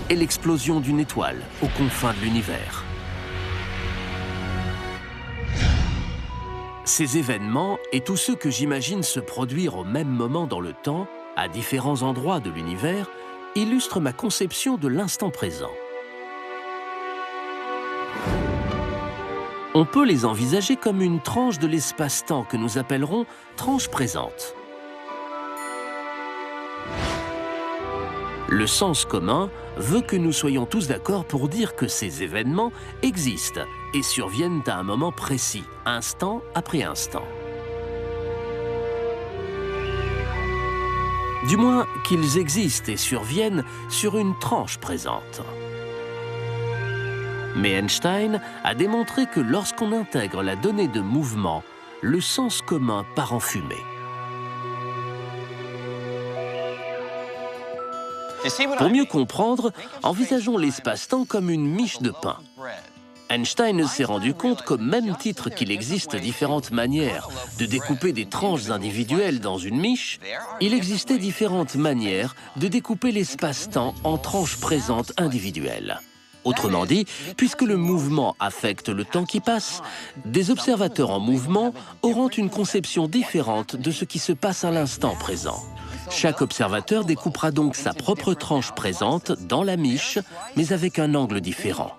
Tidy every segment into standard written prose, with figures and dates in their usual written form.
est l'explosion d'une étoile aux confins de l'univers. Ces événements et tous ceux que j'imagine se produire au même moment dans le temps, à différents endroits de l'univers, illustrent ma conception de l'instant présent. On peut les envisager comme une tranche de l'espace-temps que nous appellerons tranche présente. Le sens commun veut que nous soyons tous d'accord pour dire que ces événements existent et surviennent à un moment précis, instant après instant. Du moins qu'ils existent et surviennent sur une tranche présente. Mais Einstein a démontré que lorsqu'on intègre la donnée de mouvement, le sens commun part en fumée. Pour mieux comprendre, envisageons l'espace-temps comme une miche de pain. Einstein s'est rendu compte qu'au même titre qu'il existe différentes manières de découper des tranches individuelles dans une miche, il existait différentes manières de découper l'espace-temps en tranches présentes individuelles. Autrement dit, puisque le mouvement affecte le temps qui passe, des observateurs en mouvement auront une conception différente de ce qui se passe à l'instant présent. Chaque observateur découpera donc sa propre tranche présente dans la miche, mais avec un angle différent.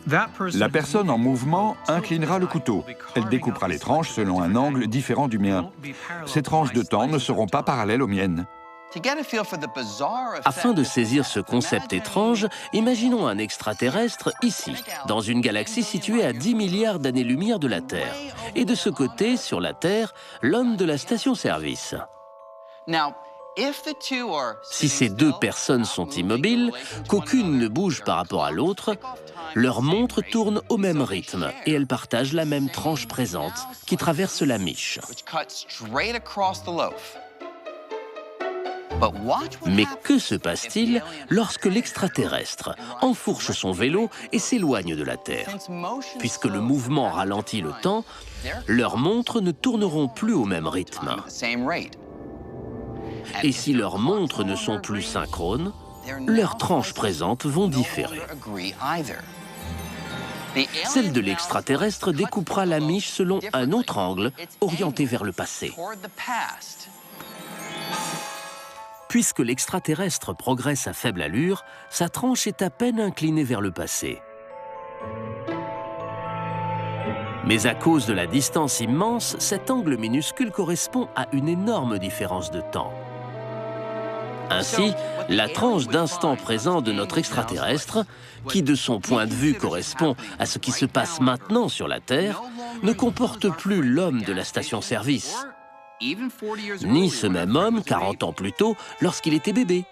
La personne en mouvement inclinera le couteau. Elle découpera les tranches selon un angle différent du mien. Ces tranches de temps ne seront pas parallèles aux miennes. Afin de saisir ce concept étrange, imaginons un extraterrestre ici, dans une galaxie située à 10 milliards d'années-lumière de la Terre. Et de ce côté, sur la Terre, l'homme de la station-service. Si ces deux personnes sont immobiles, qu'aucune ne bouge par rapport à l'autre, leurs montres tournent au même rythme et elles partagent la même tranche présente qui traverse la miche. Mais que se passe-t-il lorsque l'extraterrestre enfourche son vélo et s'éloigne de la Terre? Puisque le mouvement ralentit le temps, leurs montres ne tourneront plus au même rythme. Et si leurs montres ne sont plus synchrones, leurs tranches présentes vont différer. Celle de l'extraterrestre découpera la miche selon un autre angle, orienté vers le passé. Puisque l'extraterrestre progresse à faible allure, sa tranche est à peine inclinée vers le passé. Mais à cause de la distance immense, cet angle minuscule correspond à une énorme différence de temps. Ainsi, la tranche d'instant présent de notre extraterrestre, qui de son point de vue correspond à ce qui se passe maintenant sur la Terre, ne comporte plus l'homme de la station-service, ni ce même homme 40 ans plus tôt lorsqu'il était bébé.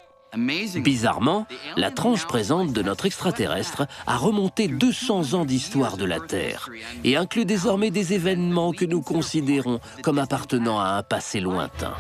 Bizarrement, la tranche présente de notre extraterrestre a remonté 200 ans d'histoire de la Terre et inclut désormais des événements que nous considérons comme appartenant à un passé lointain.